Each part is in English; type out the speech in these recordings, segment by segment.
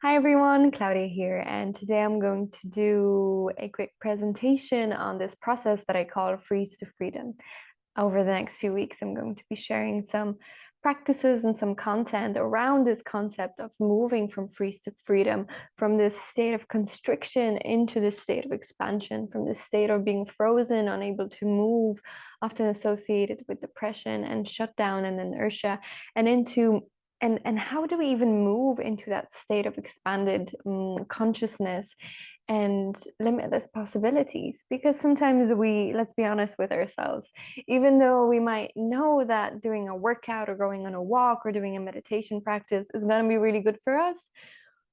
Hi everyone, Claudia here, and today I'm going to do a quick presentation on this process that I call Freeze to Freedom. Over the next few weeks, I'm going to be sharing some practices and some content around this concept of moving from freeze to freedom, from this state of constriction into this state of expansion, from this state of being frozen, unable to move, often associated with depression and shutdown and inertia, and into and how do we even move into that state of expanded consciousness and limitless possibilities? Because sometimes let's be honest with ourselves, even though we might know that doing a workout or going on a walk or doing a meditation practice is going to be really good for us,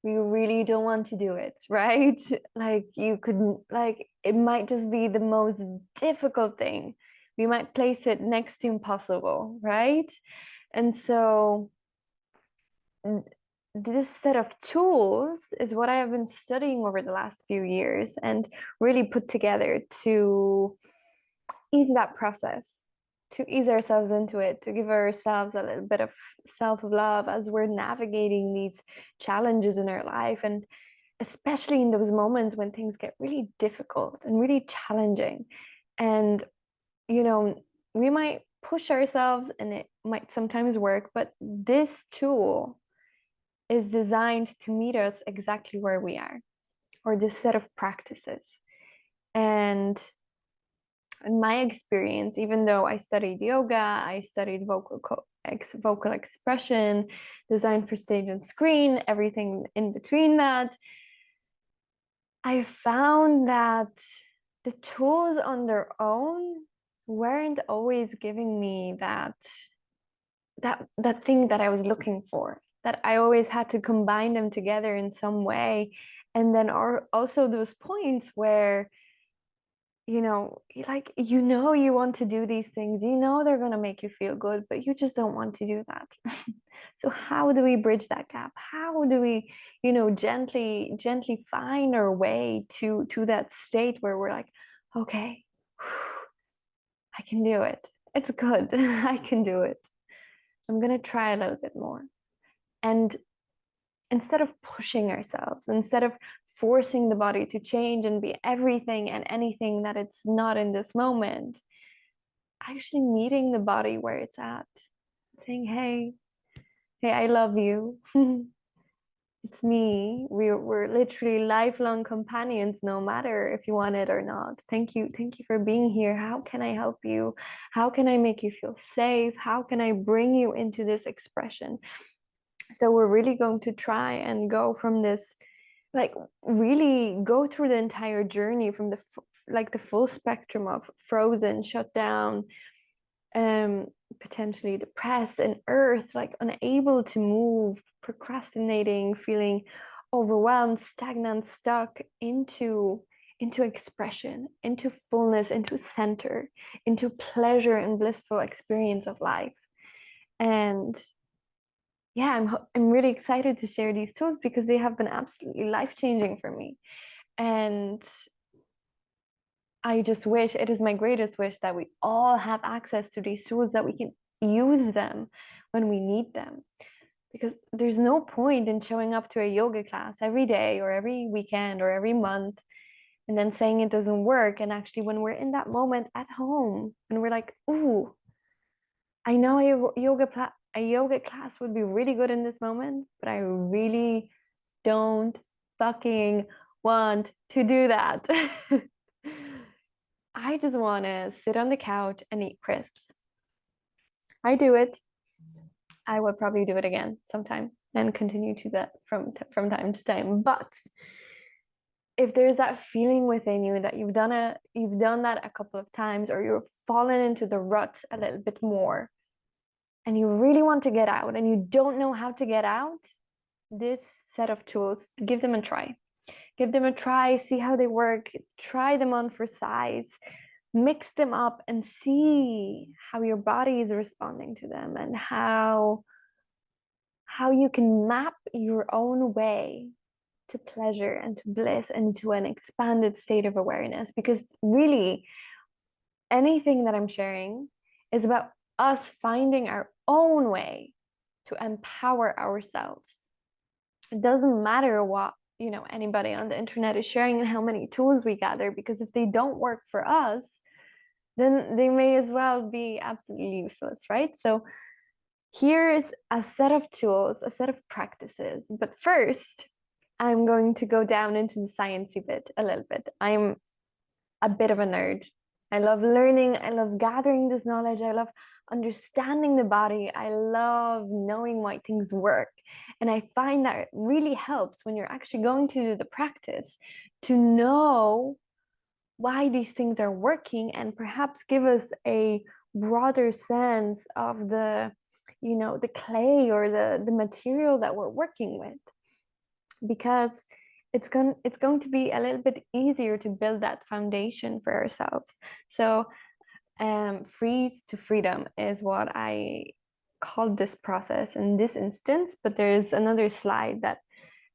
we really don't want to do it, right? It might just be the most difficult thing. We might place it next to impossible, right? And so this set of tools is what I have been studying over the last few years and really put together to ease that process, to ease ourselves into it, to give ourselves a little bit of self-love as we're navigating these challenges in our life, and especially in those moments when things get really difficult and really challenging. And we might push ourselves and it might sometimes work, but this tool is designed to meet us exactly where we are, or this set of practices. And in my experience, even though I studied yoga, I studied vocal expression, design for stage and screen, everything in between that, I found that the tools on their own weren't always giving me that thing that I was looking for, that I always had to combine them together in some way. And then also those points where you want to do these things, they're going to make you feel good, but you just don't want to do that. So how do we bridge that gap? How do we gently find our way to that state where we're like, okay, I can do it, it's good. I can do it. I'm going to try a little bit more. And instead of pushing ourselves, instead of forcing the body to change and be everything and anything that it's not in this moment, actually meeting the body where it's at, saying, hey, I love you. It's me. We're literally lifelong companions, no matter if you want it or not. Thank you for being here. How can I help you? How can I make you feel safe? How can I bring you into this expression? So we're really going to try and go from this, like, really go through the entire journey from the full spectrum of frozen, shut down, potentially depressed and earth, like unable to move, procrastinating, feeling overwhelmed, stagnant, stuck, into expression, into fullness, into center, into pleasure and blissful experience of life. And yeah, I'm really excited to share these tools because they have been absolutely life-changing for me. And I just wish, it is my greatest wish, that we all have access to these tools, that we can use them when we need them. Because there's no point in showing up to a yoga class every day or every weekend or every month and then saying it doesn't work. And actually, when we're in that moment at home and we're like, ooh, I know a yoga class would be really good in this moment, but I really don't fucking want to do that. I just want to sit on the couch and eat crisps. I do it. I would probably do it again sometime and continue to that from time to time. But if there's that feeling within you that you've done that a couple of times, or you've fallen into the rut a little bit more, and you really want to get out and you don't know how to get out, this set of tools, give them a try. Give them a try, see how they work, try them on for size, mix them up and see how your body is responding to them, and how you can map your own way to pleasure and to bliss and to an expanded state of awareness. Because really, anything that I'm sharing is about us finding our own way to empower ourselves. it doesn't matter what, you know, anybody on the internet is sharing and how many tools we gather, because if they don't work for us, then they may as well be absolutely useless, right? So here's a set of tools, a set of practices. But first, I'm going to go down into the sciencey bit a little bit. I'm a bit of a nerd. I love learning. I love gathering this knowledge. I love understanding the body. I love knowing why things work. And I find that it really helps when you're actually going to do the practice to know why these things are working, and perhaps give us a broader sense of the, you know, the clay or the material that we're working with, because it's going to be a little bit easier to build that foundation for ourselves. So freeze to freedom is what I called this process in this instance, but there's another slide that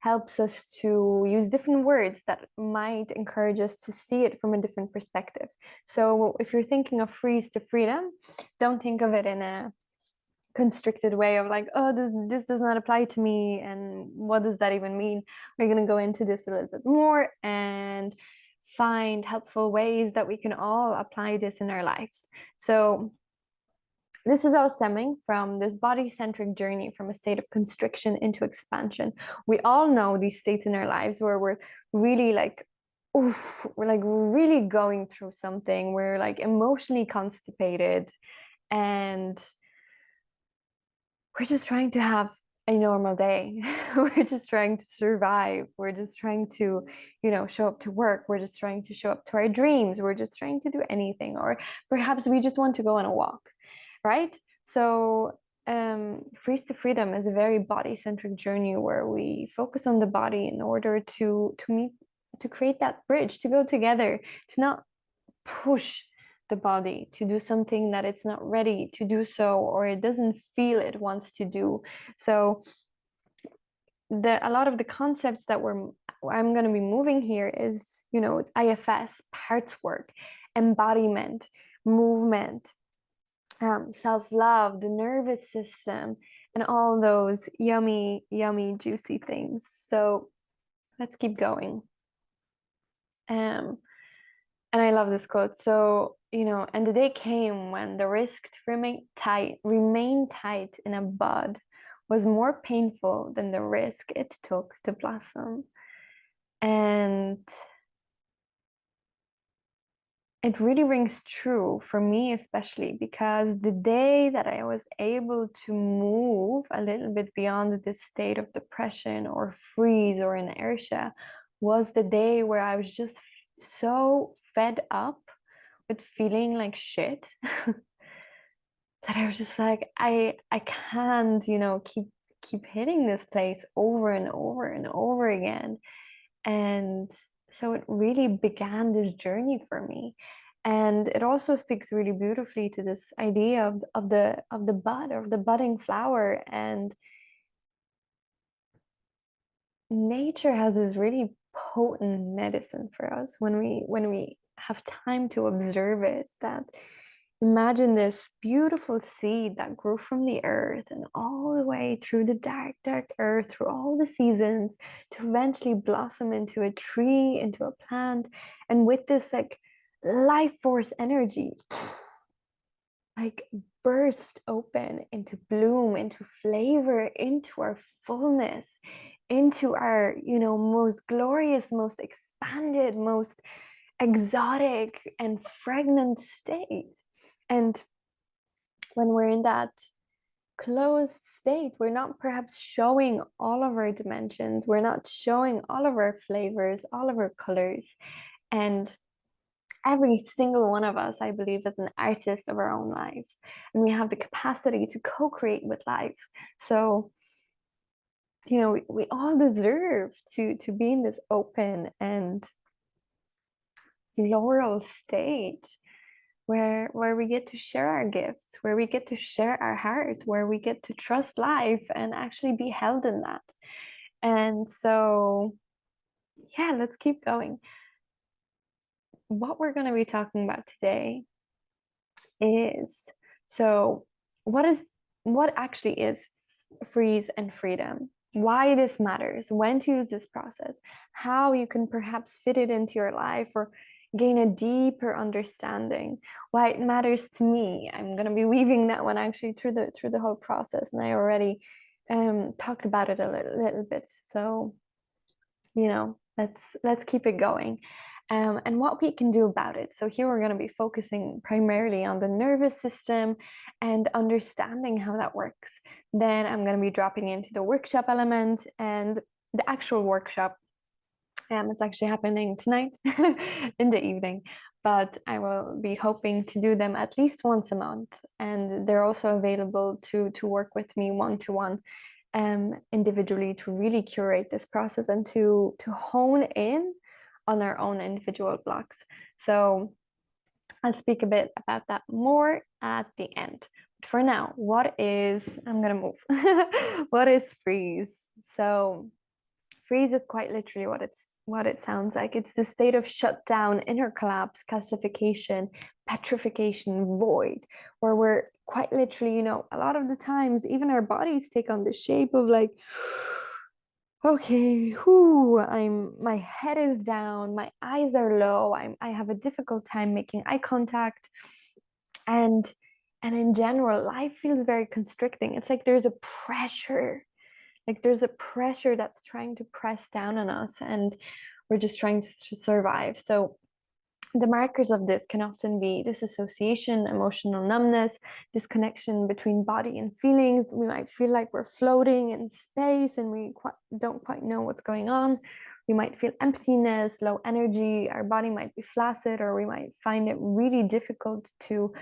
helps us to use different words that might encourage us to see it from a different perspective. So if you're thinking of freeze to freedom, don't think of it in a constricted way of like, oh, this does not apply to me, and what does that even mean? We're going to go into this a little bit more and find helpful ways that we can all apply this in our lives. So this is all stemming from this body-centric journey from a state of constriction into expansion. We all know these states in our lives where we're really like, oof, we're like really going through something. We're like emotionally constipated, and we're just trying to have a normal day. We're just trying to survive. We're just trying to, you know, show up to work. We're just trying to show up to our dreams. We're just trying to do anything. Or perhaps we just want to go on a walk, right? So freeze to freedom is a very body-centric journey where we focus on the body in order to meet, to create that bridge, to go together, to not push the body to do something that it's not ready to do so, or it doesn't feel it wants to do. So a lot of the concepts that I'm going to be moving here is, you know, IFS, parts work, embodiment, movement, self-love, the nervous system, and all those yummy, juicy things. So let's keep going. And I love this quote. So, you know, and the day came when the risk to remain tight in a bud was more painful than the risk it took to blossom. And it really rings true for me, especially because the day that I was able to move a little bit beyond this state of depression or freeze or inertia was the day where I was just so fed up with feeling like shit that I was just like, I can't, you know, keep hitting this place over and over and over again. And so it really began this journey for me. And it also speaks really beautifully to this idea of the bud, of the budding flower. And nature has this really potent medicine for us when we have time to observe it. That imagine this beautiful seed that grew from the earth and all the way through the dark earth, through all the seasons, to eventually blossom into a tree, into a plant, and with this like life force energy, like burst open into bloom, into flavor, into our fullness, into our, you know, most glorious, most expanded, most exotic and fragrant state. And when we're in that closed state, we're not perhaps showing all of our dimensions, we're not showing all of our flavors, all of our colors. And every single one of us, I believe, is an artist of our own lives, and we have the capacity to co-create with life. So, you know, we all deserve to be in this open and floral state where we get to share our gifts, where we get to share our heart, where we get to trust life and actually be held in that. And so, yeah, let's keep going. What we're going to be talking about today is, so what actually is freeze and freedom? why this matters, when to use this process, how you can perhaps fit it into your life or gain a deeper understanding, why it matters to me. I'm going to be weaving that one actually through the whole process, and I already talked about it a little bit. So, you know, let's keep it going. And what we can do about it. So here we're going to be focusing primarily on the nervous system and understanding how that works. Then I'm going to be dropping into the workshop element and the actual workshop. It's actually happening tonight in the evening, but I will be hoping to do them at least once a month. And they're also available to work with me one-to-one, individually, to really curate this process and to hone in on our own individual blocks. So I'll speak a bit about that more at the end. But for now, I'm gonna move. What is freeze? So freeze is quite literally what it sounds like. It's the state of shutdown, inner collapse, calcification, petrification, void, where we're quite literally, a lot of the times, even our bodies take on the shape of like, okay, my head is down, my eyes are low, I have a difficult time making eye contact, and in general, life feels very constricting. It's like there's a pressure that's trying to press down on us, and we're just trying to survive. So the markers of this can often be disassociation, emotional numbness, disconnection between body and feelings. We might feel like we're floating in space and we don't quite know what's going on. We might feel emptiness, low energy, our body might be flaccid, or we might find it really difficult to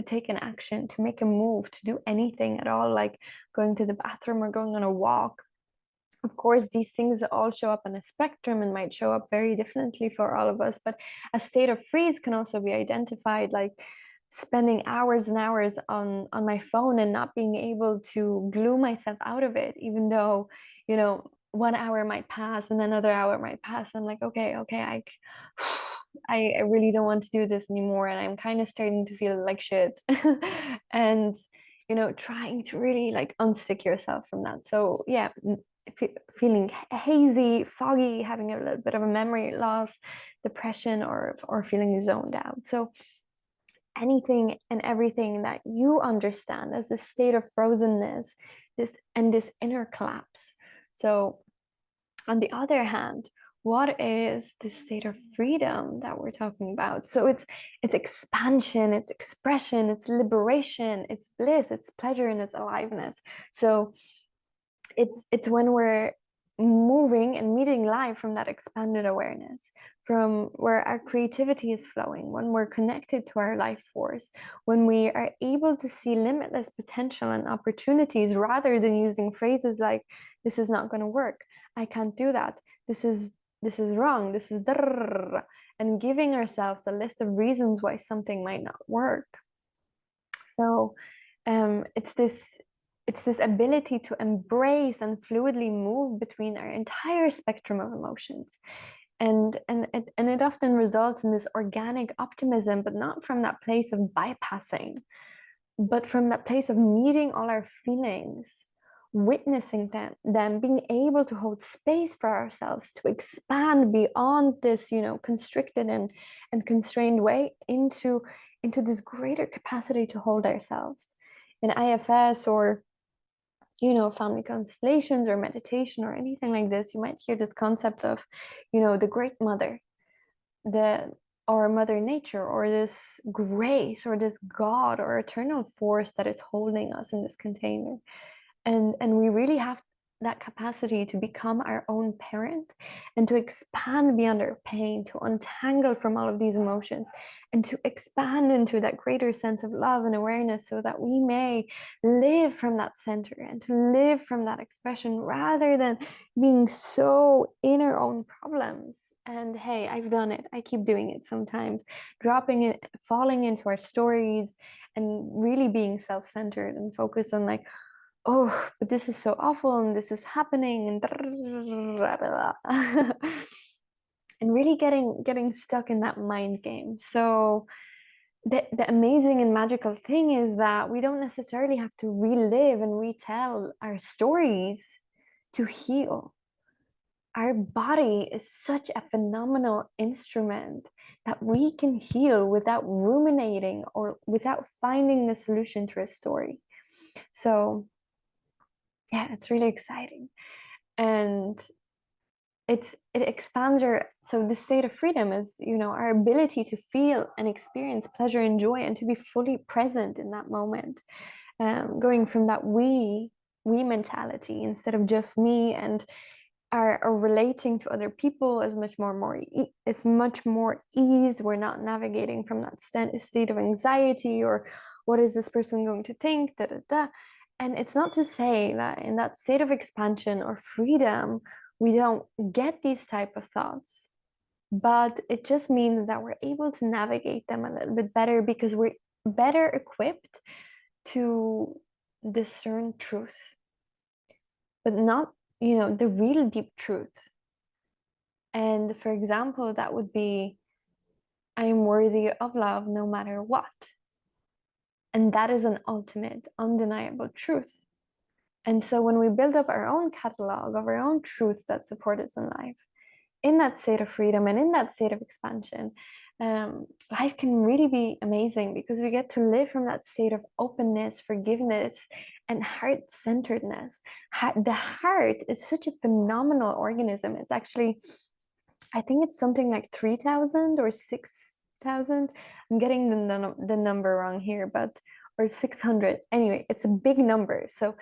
take an action, to make a move, to do anything at all, like going to the bathroom or going on a walk. Of course, these things all show up on a spectrum and might show up very differently for all of us, but a state of freeze can also be identified like spending hours and hours on my phone and not being able to glue myself out of it, even though, 1 hour might pass and another hour might pass. I'm like, okay, I really don't want to do this anymore, and I'm kind of starting to feel like shit. And trying to really like unstick yourself from that. So yeah, feeling hazy, foggy, having a little bit of a memory loss, depression, or feeling zoned out. So anything and everything that you understand as this state of frozenness, this inner collapse. So on the other hand, what is this state of freedom that we're talking about? So it's expansion, it's expression, it's liberation, it's bliss, it's pleasure, and it's aliveness. So it's when we're moving and meeting life from that expanded awareness, from where our creativity is flowing, when we're connected to our life force, when we are able to see limitless potential and opportunities, rather than using phrases like, this is not going to work, I can't do that, this is wrong, this is drrr, and giving ourselves a list of reasons why something might not work. So it's this ability to embrace and fluidly move between our entire spectrum of emotions. And it often results in this organic optimism, but not from that place of bypassing, but from that place of meeting all our feelings, witnessing them, being able to hold space for ourselves, to expand beyond this, constricted and constrained way into this greater capacity to hold ourselves. In IFS or family constellations or meditation or anything like this, you might hear this concept of, the great mother, or mother nature, or this grace, or this God or eternal force that is holding us in this container. And we really have that capacity to become our own parent and to expand beyond our pain, to untangle from all of these emotions, and to expand into that greater sense of love and awareness, so that we may live from that center and to live from that expression, rather than being so in our own problems. And hey, I've done it. I keep doing it sometimes, dropping it, falling into our stories, and really being self-centered and focused on like, oh, but this is so awful and this is happening and and really getting stuck in that mind game. So the amazing and magical thing is that we don't necessarily have to relive and retell our stories to heal. Our body is such a phenomenal instrument that we can heal without ruminating or without finding the solution to a story. So yeah, it's really exciting. And it expands so the state of freedom is, our ability to feel and experience pleasure and joy and to be fully present in that moment. Going from that we mentality instead of just me, and are relating to other people is much more it's much more eased. We're not navigating from that state of anxiety or what is this person going to think, da, da, da. And it's not to say that in that state of expansion or freedom we don't get these type of thoughts, but it just means that we're able to navigate them a little bit better because we're better equipped to discern truth, but not, the real deep truth. And for example, that would be, I am worthy of love no matter what. And that is an ultimate, undeniable truth. And so when we build up our own catalog of our own truths that support us in life, in that state of freedom and in that state of expansion, life can really be amazing because we get to live from that state of openness, forgiveness, and heart-centeredness. The heart is such a phenomenal organism. It's actually, I think it's something like 3,000 or 6,000. I'm getting the number wrong here, but or 600. Anyway, it's a big number. So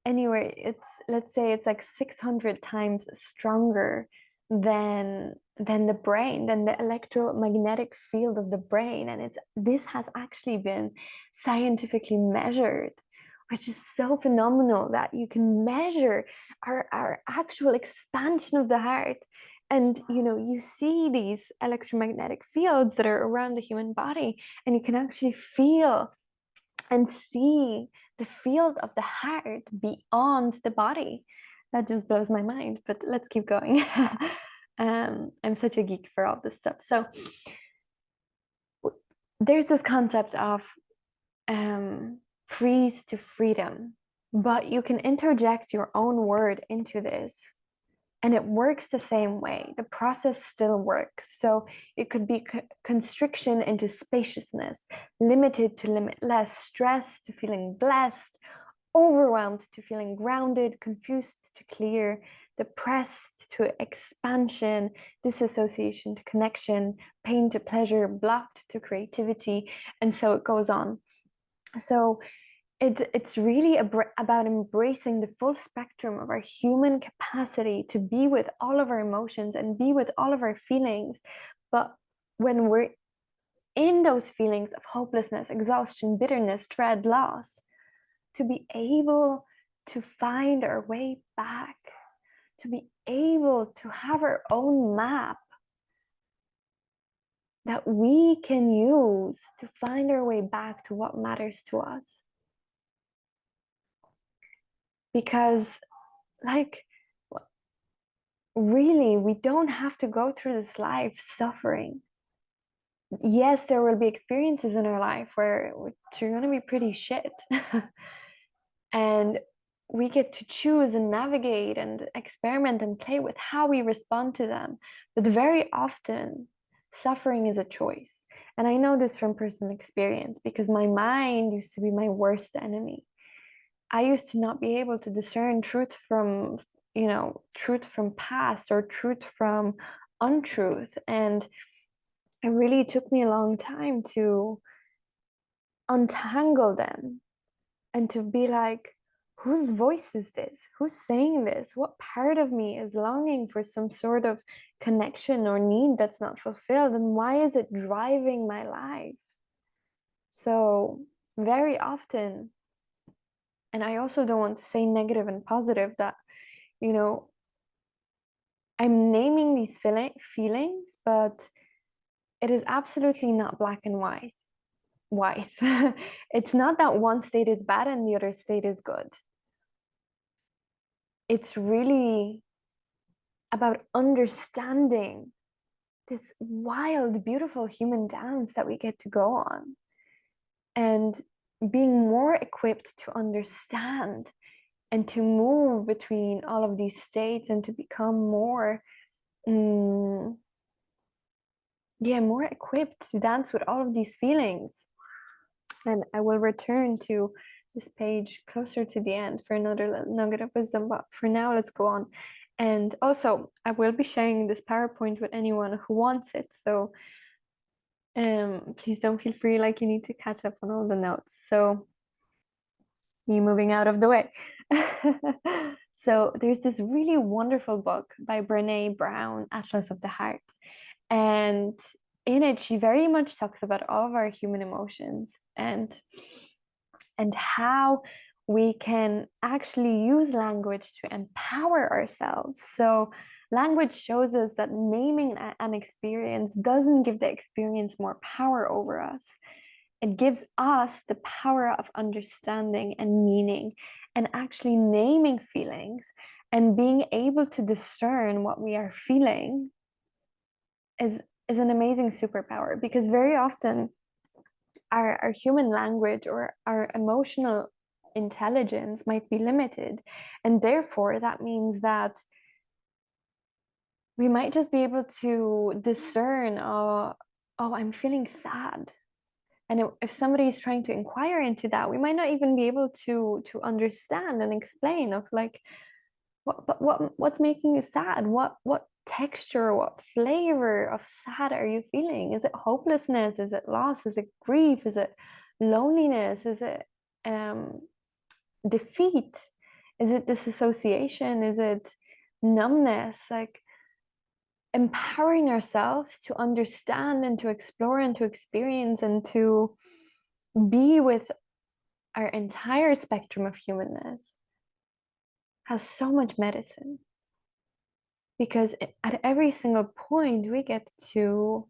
anyway, let's say it's like 600 times stronger than the brain, than the electromagnetic field of the brain. And this has actually been scientifically measured, which is so phenomenal that you can measure our actual expansion of the heart. And you see these electromagnetic fields that are around the human body, and you can actually feel and see the field of the heart beyond the body. That just blows my mind, but let's keep going. I'm such a geek for all this stuff. So there's this concept of freeze to freedom, but you can interject your own word into this and it works the same way. The process still works. So it could be constriction into spaciousness, limited to limitless, stressed to feeling blessed, overwhelmed to feeling grounded, confused to clear, depressed to expansion, disassociation to connection, pain to pleasure, blocked to creativity, and so it goes on. So it's really about embracing the full spectrum of our human capacity to be with all of our emotions and be with all of our feelings. But when we're in those feelings of hopelessness, exhaustion, bitterness, dread, loss, to be able to find our way back, to be able to have our own map that we can use to find our way back to what matters to us. Because, like, really, we don't have to go through this life suffering. Yes, there will be experiences in our life where you're going to be pretty shit. And we get to choose and navigate and experiment and play with how we respond to them. But very often, suffering is a choice. And I know this from personal experience because my mind used to be my worst enemy. I used to not be able to discern truth from past or truth from untruth. And it really took me a long time to untangle them and to be like, whose voice is this? Who's saying this? What part of me is longing for some sort of connection or need that's not fulfilled? And why is it driving my life? So very often, and I also don't want to say negative and positive, that, I'm naming these feelings, but it is absolutely not black and white. It's not that one state is bad and the other state is good. It's really about understanding this wild, beautiful human dance that we get to go on and being more equipped to understand and to move between all of these states and to become more more equipped to dance with all of these feelings. And I will return to this page closer to the end for another nugget of wisdom, but for now let's go on. And also I will be sharing this PowerPoint with anyone who wants it, so please don't feel free like you need to catch up on all the notes. So me moving out of the way. So there's this really wonderful book by Brené Brown, Atlas of the Heart. And in it, she very much talks about all of our human emotions and how we can actually use language to empower ourselves. So language shows us that naming an experience doesn't give the experience more power over us. It gives us the power of understanding and meaning, and actually naming feelings and being able to discern what we are feeling is an amazing superpower, because very often our human language or our emotional intelligence might be limited, and therefore that means that we might just be able to discern, oh, I'm feeling sad. And if somebody is trying to inquire into that, we might not even be able to understand and explain of like, what's making you sad? What texture, what flavor of sad are you feeling? Is it hopelessness? Is it loss? Is it grief? Is it loneliness? Is it defeat? Is it disassociation? Is it numbness? Like, empowering ourselves to understand and to explore and to experience and to be with our entire spectrum of humanness has so much medicine, because at every single point we get to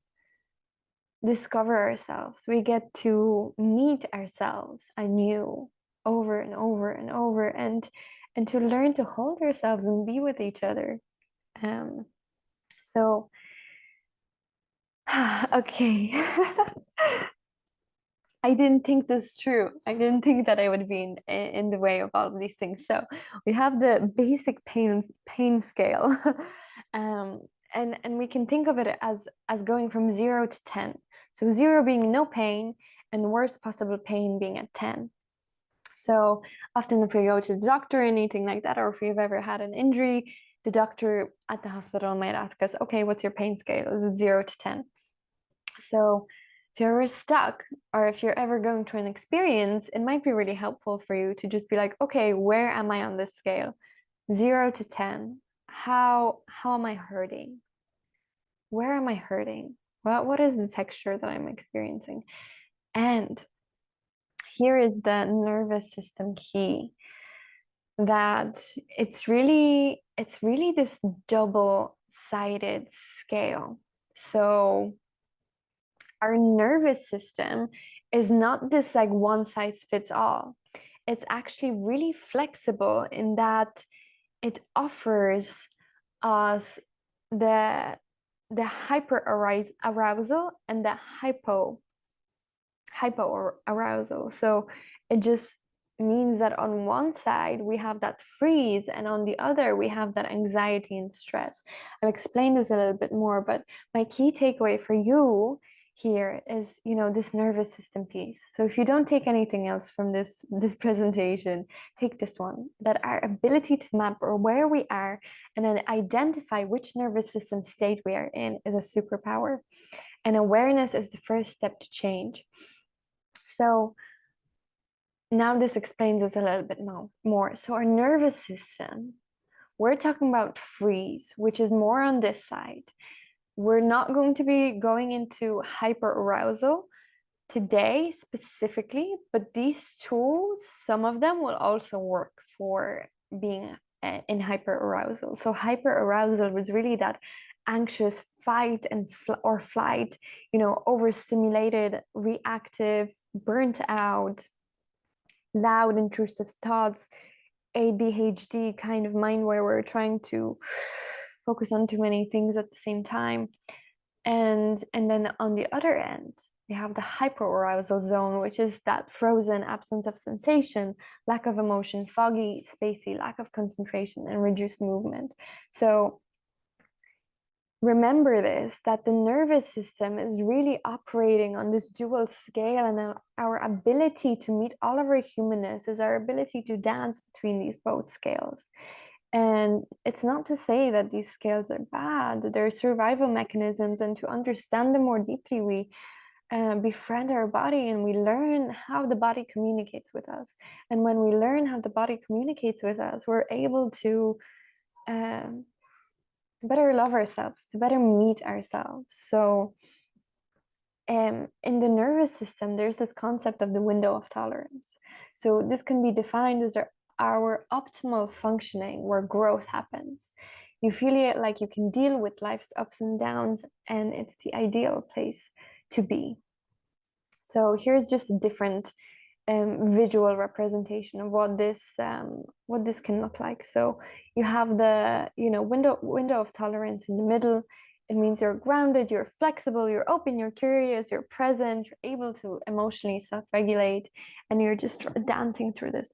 discover ourselves, we get to meet ourselves anew over and over and over, and to learn to hold ourselves and be with each other. So okay. I didn't think this through. I didn't think that I would be in the way of all of these things. So we have the basic pain scale, and we can think of it as going from 0 to 10. So 0 being no pain, and worst possible pain being at 10. So often if we go to the doctor or anything like that, or if we've ever had an injury, the doctor at the hospital might ask us, okay, what's your pain scale? Is it 0 to 10? So if you're ever stuck, or if you're ever going through an experience, it might be really helpful for you to just be like, okay, where am I on this scale? 0 to 10. How am I hurting? Where am I hurting? What is the texture that I'm experiencing? And here is the nervous system key, that it's really this double-sided scale. So our nervous system is not this like one size fits all. It's actually really flexible in that it offers us the hyper arousal and the hypo arousal. So it just means that on one side we have that freeze, and on the other we have that anxiety and stress. I'll explain this a little bit more, but my key takeaway for you here is, this nervous system piece. So if you don't take anything else from this presentation, take this one, that our ability to map or where we are and then identify which nervous system state we are in is a superpower, and awareness is the first step to change. So now this explains this a little bit more. So our nervous system, we're talking about freeze, which is more on this side. We're not going to be going into hyperarousal today specifically, but these tools, some of them will also work for being in hyperarousal. So hyperarousal was really that anxious fight or flight, overstimulated, reactive, burnt out, loud, intrusive thoughts, ADHD kind of mind where we're trying to focus on too many things at the same time. And then on the other end, You have the hyperarousal zone, which is that frozen absence of sensation, lack of emotion, foggy, spacey, lack of concentration, and reduced movement. So remember this, that the nervous system is really operating on this dual scale, and our ability to meet all of our humanness is our ability to dance between these both scales. And it's not to say that these scales are bad, they're survival mechanisms, and to understand them more deeply, we befriend our body and we learn how the body communicates with us. And when we learn how the body communicates with us, we're able to better love ourselves, to better meet ourselves. So in the nervous system, there's this concept of the window of tolerance. So this can be defined as our optimal functioning, where growth happens. You feel it like you can deal with life's ups and downs, and it's the ideal place to be. So here's just a different visual representation of what this can look like. So you have the window of tolerance in the middle. It means you're grounded, you're flexible, you're open, you're curious, you're present, you're able to emotionally self-regulate, and you're just dancing through this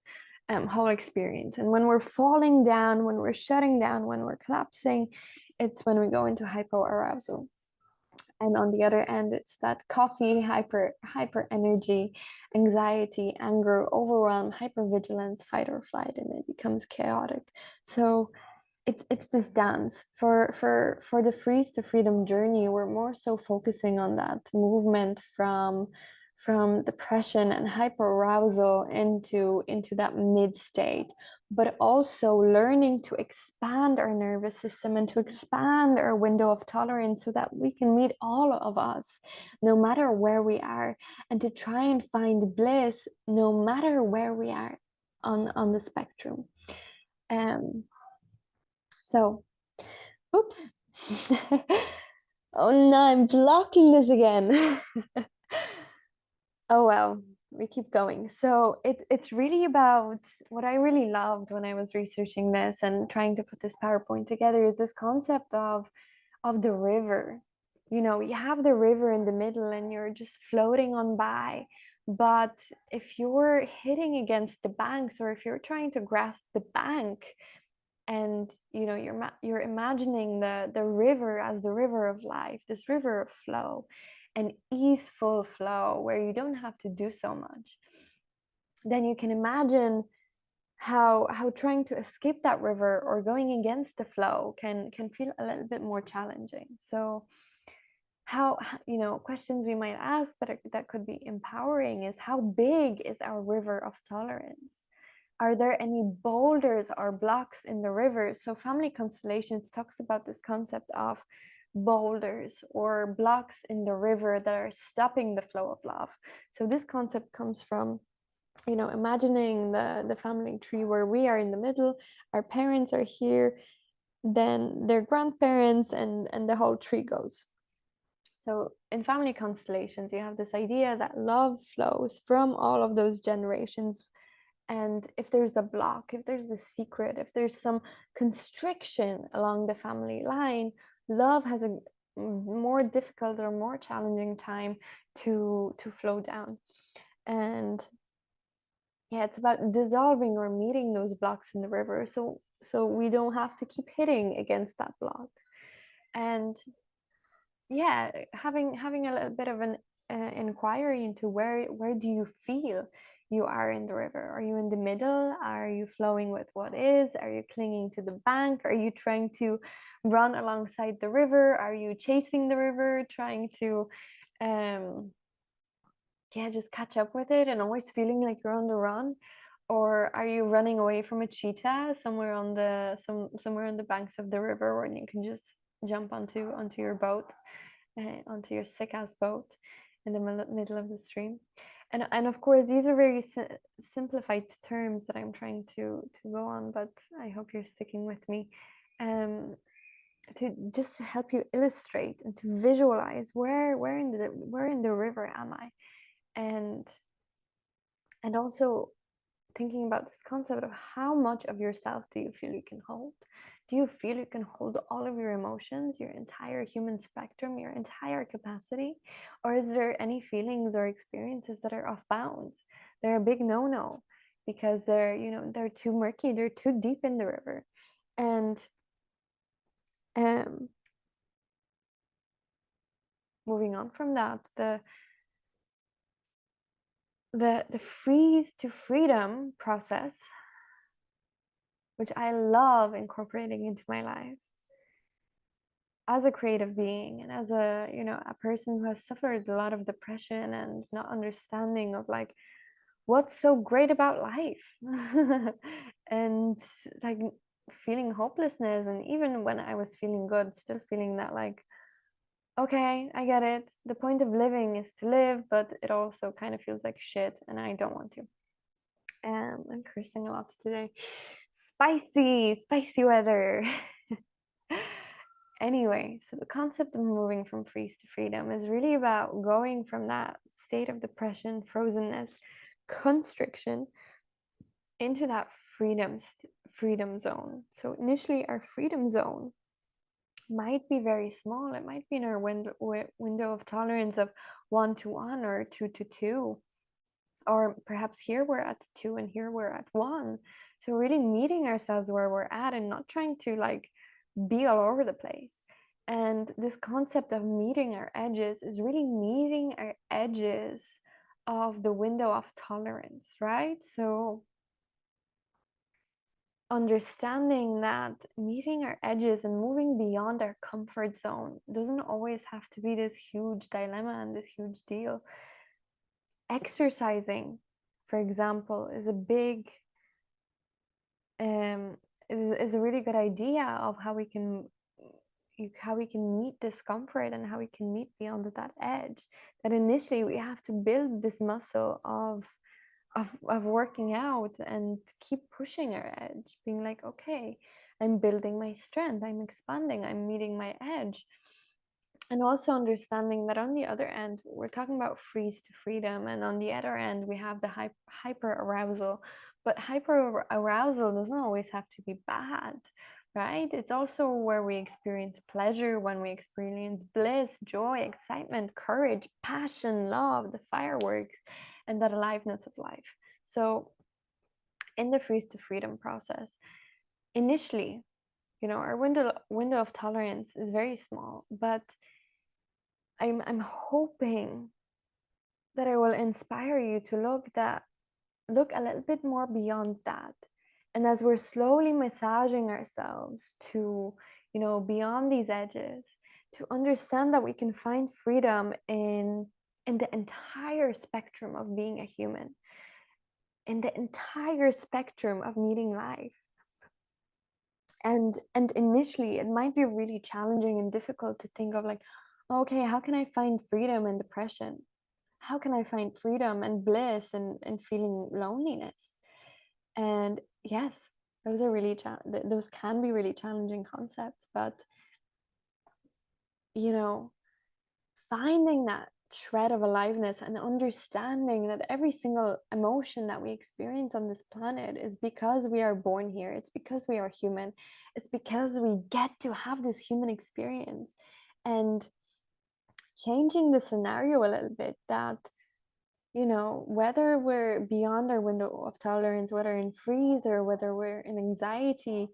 whole experience. And when we're falling down, when we're shutting down, when we're collapsing, it's when we go into hypoarousal. And on the other end, it's that coffee, hyper energy, anxiety, anger, overwhelm, hypervigilance, fight or flight, and it becomes chaotic. So it's this dance for the freeze to freedom journey. We're more so focusing on that movement from depression and hyperarousal into that mid state, but also learning to expand our nervous system and to expand our window of tolerance so that we can meet all of us no matter where we are, and to try and find bliss no matter where we are on the spectrum. So, oops. Oh no, I'm blocking this again. Oh well, we keep going. So it's really about what I really loved when I was researching this and trying to put this PowerPoint together is this concept of the river. You have the river in the middle and you're just floating on by. But if you're hitting against the banks, or if you're trying to grasp the bank, and you're imagining the river as the river of life, this river of flow, an easeful flow where you don't have to do so much, then you can imagine how trying to escape that river or going against the flow can feel a little bit more challenging. So how questions we might ask that could be empowering is, how big is our river of tolerance? Are there any boulders or blocks in the river? So family constellations talks about this concept of boulders or blocks in the river that are stopping the flow of love. So this concept comes from imagining the family tree where we are in the middle, our parents are here, then their grandparents, and the whole tree goes. So in family constellations, you have this idea that love flows from all of those generations. And if there's a block, if there's a secret, if there's some constriction along the family line, love has a more difficult or more challenging time to flow down. And yeah, it's about dissolving or meeting those blocks in the river, so we don't have to keep hitting against that block. And yeah, having a little bit of an inquiry into where do you feel you are in the river. Are you in the middle? Are you flowing with what is? Are you clinging to the bank? Are you trying to run alongside the river? Are you chasing the river, trying to just catch up with it and always feeling like you're on the run? Or are you running away from a cheetah somewhere on the banks of the river, where you can just jump onto your boat, onto your sick ass boat in the middle of the stream? And of course, these are very simplified terms that I'm trying to go on, but I hope you're sticking with me, to help you illustrate and to visualize where in the river am I, and also thinking about this concept of how much of yourself do you feel you can hold? Do you feel you can hold all of your emotions, your entire human spectrum, your entire capacity? Or is there any feelings or experiences that are off bounds? They're a big no-no because they're, they're too murky, they're too deep in the river. And moving on from that, the freeze to freedom process, which I love incorporating into my life as a creative being and as a person who has suffered a lot of depression and not understanding of like what's so great about life and like feeling hopelessness, and even when I was feeling good, still feeling that like, okay, I get it, the point of living is to live, but it also kind of feels like shit and I don't want to. I'm cursing a lot today. Spicy weather. Anyway, so the concept of moving from freeze to freedom is really about going from that state of depression, frozenness, constriction into that freedom zone. So initially our freedom zone might be very small. It might be in our window of tolerance of 1 to 1 or 2 to 2. Or perhaps here we're at 2 and here we're at 1. So really meeting ourselves where we're at and not trying to like be all over the place. And this concept of meeting our edges is really meeting our edges of the window of tolerance, right? So understanding that meeting our edges and moving beyond our comfort zone doesn't always have to be this huge dilemma and this huge deal. Exercising, for example, is a big is a really good idea of how we can meet discomfort and how we can meet beyond that edge. That initially we have to build this muscle of working out and keep pushing our edge, being like, okay, I'm building my strength, I'm expanding, I'm meeting my edge. And also understanding that on the other end, we're talking about freeze to freedom, and on the other end, we have the hyper arousal. But hyper arousal doesn't always have to be bad, right? It's also where we experience pleasure, when we experience bliss, joy, excitement, courage, passion, love, the fireworks, and that aliveness of life. So in the freeze to freedom process, initially, our window of tolerance is very small, but I'm hoping that I will inspire you to look a little bit more beyond that. And as we're slowly massaging ourselves to, beyond these edges, to understand that we can find freedom in the entire spectrum of being a human, in the entire spectrum of meeting life. And initially it might be really challenging and difficult to think of like, okay, how can I find freedom in depression? How can I find freedom and bliss and feeling loneliness? And yes, those are really those can be really challenging concepts, but finding that shred of aliveness and understanding that every single emotion that we experience on this planet is because we are born here. It's because we are human. It's because we get to have this human experience. And changing the scenario a little bit, that whether we're beyond our window of tolerance, whether in freeze or whether we're in anxiety,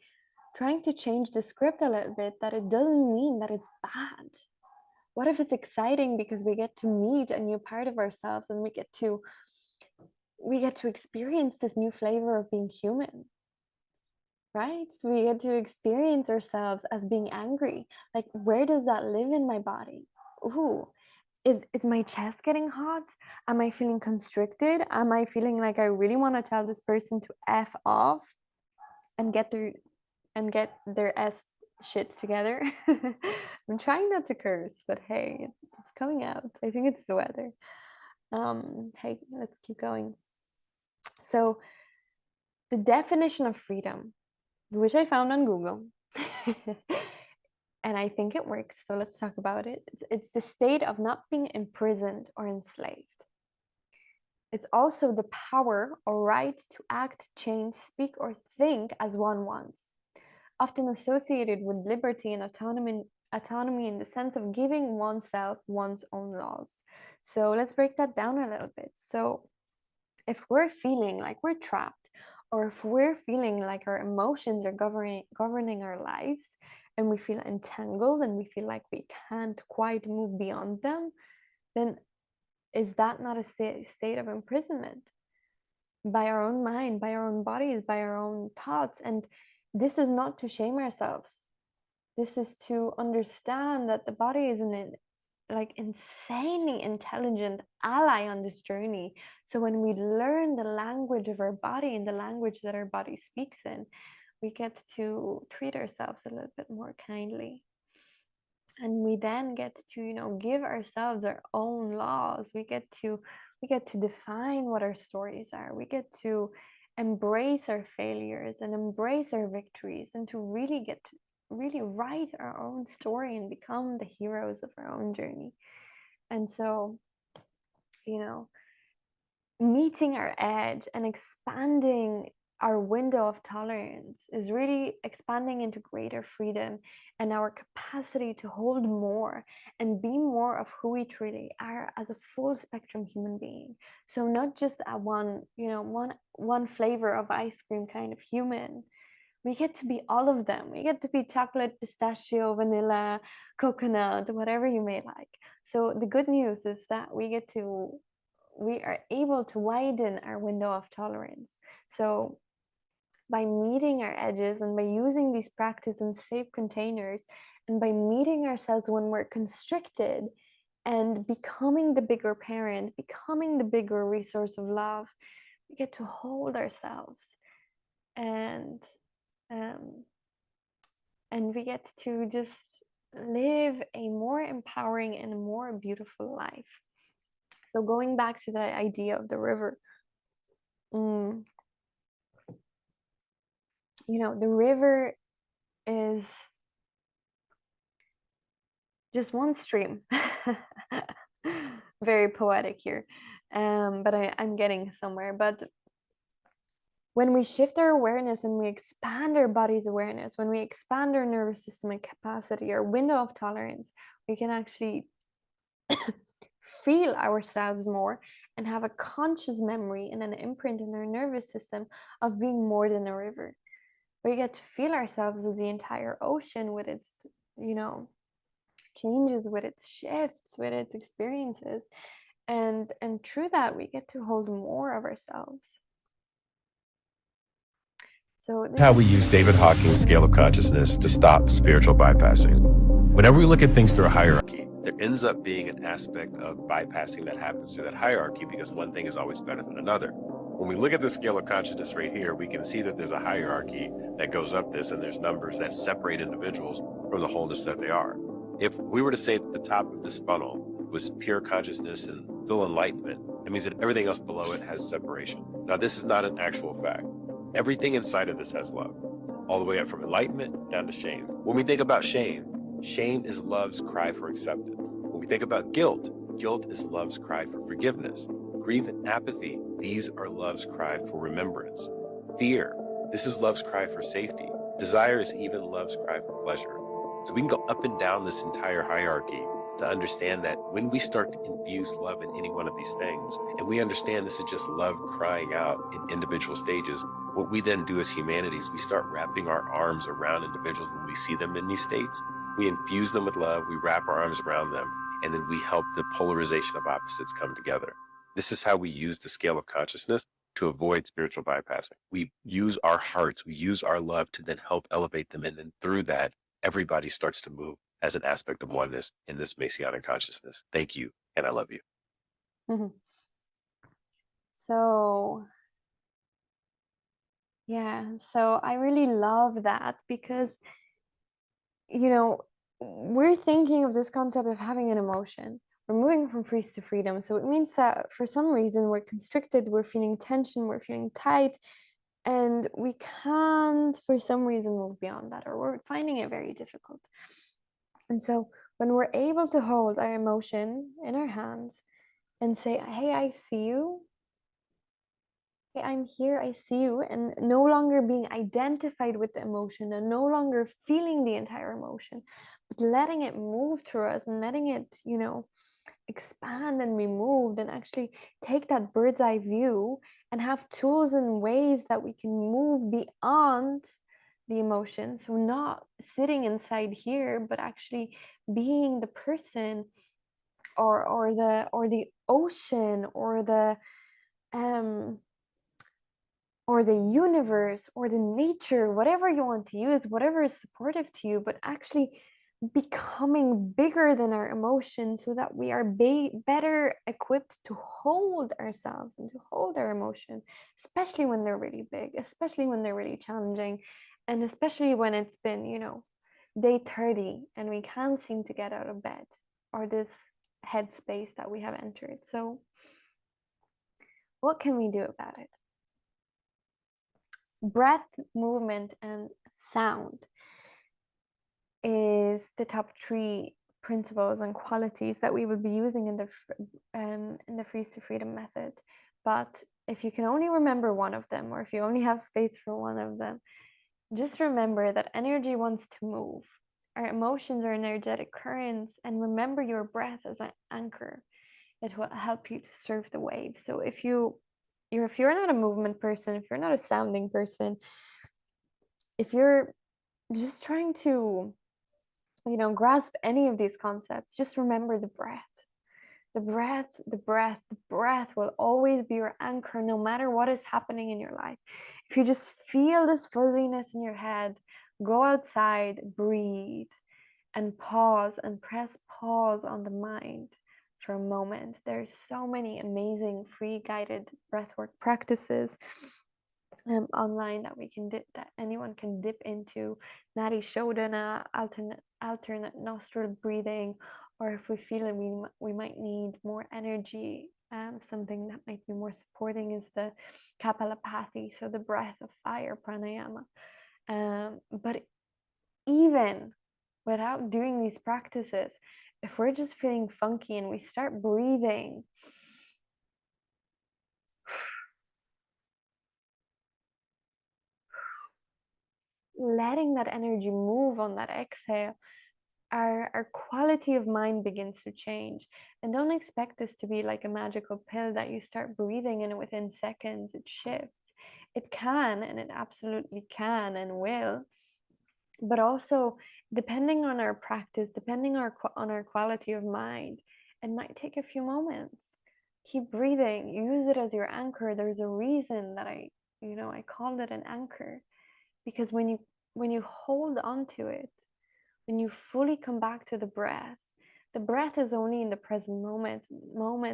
trying to change the script a little bit, that it doesn't mean that it's bad. What if it's exciting because we get to meet a new part of ourselves and we get to experience this new flavor of being human, right? So we get to experience ourselves as being angry. Like, where does that live in my body? Ooh, is my chest getting hot? Am I feeling constricted? Am I feeling like I really want to tell this person to F off and get their S shit together? I'm trying not to curse, but hey, it's coming out. I think it's the weather. Hey, let's keep going. So the definition of freedom, which I found on Google, and I think it works, so let's talk about it. It's the state of not being imprisoned or enslaved. It's also the power or right to act, change, speak, or think as one wants. often associated with liberty and autonomy in the sense of giving oneself one's own laws. So let's break that down a little bit. So if we're feeling like we're trapped, or if we're feeling like our emotions are governing our lives, and we feel entangled and we feel like we can't quite move beyond them, then is that not a state of imprisonment by our own mind, by our own bodies, by our own thoughts? And this is not to shame ourselves. This is to understand that the body is an like insanely intelligent ally on this journey. So when we learn the language of our body and the language that our body speaks in, we get to treat ourselves a little bit more kindly. And we then get to, give ourselves our own laws. We get to define what our stories are. We get to embrace our failures and embrace our victories, and to really get to really write our own story and become the heroes of our own journey. And so, meeting our edge and expanding our window of tolerance is really expanding into greater freedom and our capacity to hold more and be more of who we truly are as a full spectrum human being. So not just a one flavor of ice cream kind of human. We get to be all of them. We get to be chocolate, pistachio, vanilla, coconut, whatever you may like. So the good news is that we are able to widen our window of tolerance. So by meeting our edges and by using these practices in safe containers, and by meeting ourselves when we're constricted and becoming the bigger parent, becoming the bigger resource of love, we get to hold ourselves, and we get to just live a more empowering and a more beautiful life. So going back to the idea of the river, the river is just one stream. Very poetic here, but I'm getting somewhere. But when we shift our awareness and we expand our body's awareness, when we expand our nervous system and capacity, our window of tolerance, we can actually feel ourselves more and have a conscious memory and an imprint in our nervous system of being more than a river. We get to feel ourselves as the entire ocean with its, changes, with its shifts, with its experiences. And through that, we get to hold more of ourselves. So how we use David Hawking's scale of consciousness to stop spiritual bypassing. Whenever we look at things through a hierarchy, there ends up being an aspect of bypassing that happens through that hierarchy because one thing is always better than another. When we look at the scale of consciousness right here, we can see that there's a hierarchy that goes up this, and there's numbers that separate individuals from the wholeness that they are. If we were to say that the top of this funnel was pure consciousness and full enlightenment, it means that everything else below it has separation. Now, this is not an actual fact. Everything inside of this has love, all the way up from enlightenment down to shame. When we think about shame, shame is love's cry for acceptance. When we think about guilt, guilt is love's cry for forgiveness. Grief and apathy, these are love's cry for remembrance. Fear, this is love's cry for safety. Desire is even love's cry for pleasure. So we can go up and down this entire hierarchy to understand that when we start to infuse love in any one of these things, and we understand this is just love crying out in individual stages, what we then do as humanity is we start wrapping our arms around individuals when we see them in these states. We infuse them with love, we wrap our arms around them, and then we help the polarization of opposites come together. This is how we use the scale of consciousness to avoid spiritual bypassing. We use our hearts, we use our love to then help elevate them, and then through that, everybody starts to move as an aspect of oneness in this Messianic consciousness. Thank you, and I love you. Mm-hmm. So yeah, so I really love that because, we're thinking of this concept of having an emotion. We're moving from freeze to freedom. So it means that for some reason we're constricted, we're feeling tension, we're feeling tight, and we can't, for some reason, move beyond that, or we're finding it very difficult. And so when we're able to hold our emotion in our hands and say, hey, I see you. I'm here, I see you, and no longer being identified with the emotion and no longer feeling the entire emotion, but letting it move through us and letting it, expand and be moved, and actually take that bird's eye view and have tools and ways that we can move beyond the emotion. So not sitting inside here, but actually being the person or the ocean or the universe or the nature, whatever you want to use, whatever is supportive to you, but actually becoming bigger than our emotions so that we are better equipped to hold ourselves and to hold our emotion, especially when they're really big, especially when they're really challenging, and especially when it's been, day 30 and we can't seem to get out of bed, or this headspace that we have entered. So what can we do about it? Breath, movement, and sound is the top 3 principles and qualities that we will be using in the Freeze to Freedom method. But if you can only remember one of them, or if you only have space for one of them, just remember that energy wants to move. Our emotions are energetic currents, and remember your breath as an anchor. It will help you to surf the wave. So if you're not a movement person, if you're not a sounding person, if you're just trying to grasp any of these concepts, just remember the breath. The breath, the breath, the breath will always be your anchor no matter what is happening in your life. If you just feel this fuzziness in your head, go outside, breathe, and pause and press pause on the mind for a moment. There's so many amazing free guided breathwork practices online that that anyone can dip into. Nadi Shodhana, alternate nostril breathing, or if we feel that we might need more energy, something that might be more supporting is the Kapalapathy, so the breath of fire pranayama. But even without doing these practices, if we're just feeling funky and we start breathing letting that energy move on that exhale, our quality of mind begins to change. And don't expect this to be like a magical pill that you start breathing and within seconds it shifts. It can, and it absolutely can and will. But also, depending on our practice, depending on our quality of mind, it might take a few moments. Keep breathing, use it as your anchor. There's a reason that I called it an anchor, because when you hold on to it, when you fully come back to the breath is only in the present moment.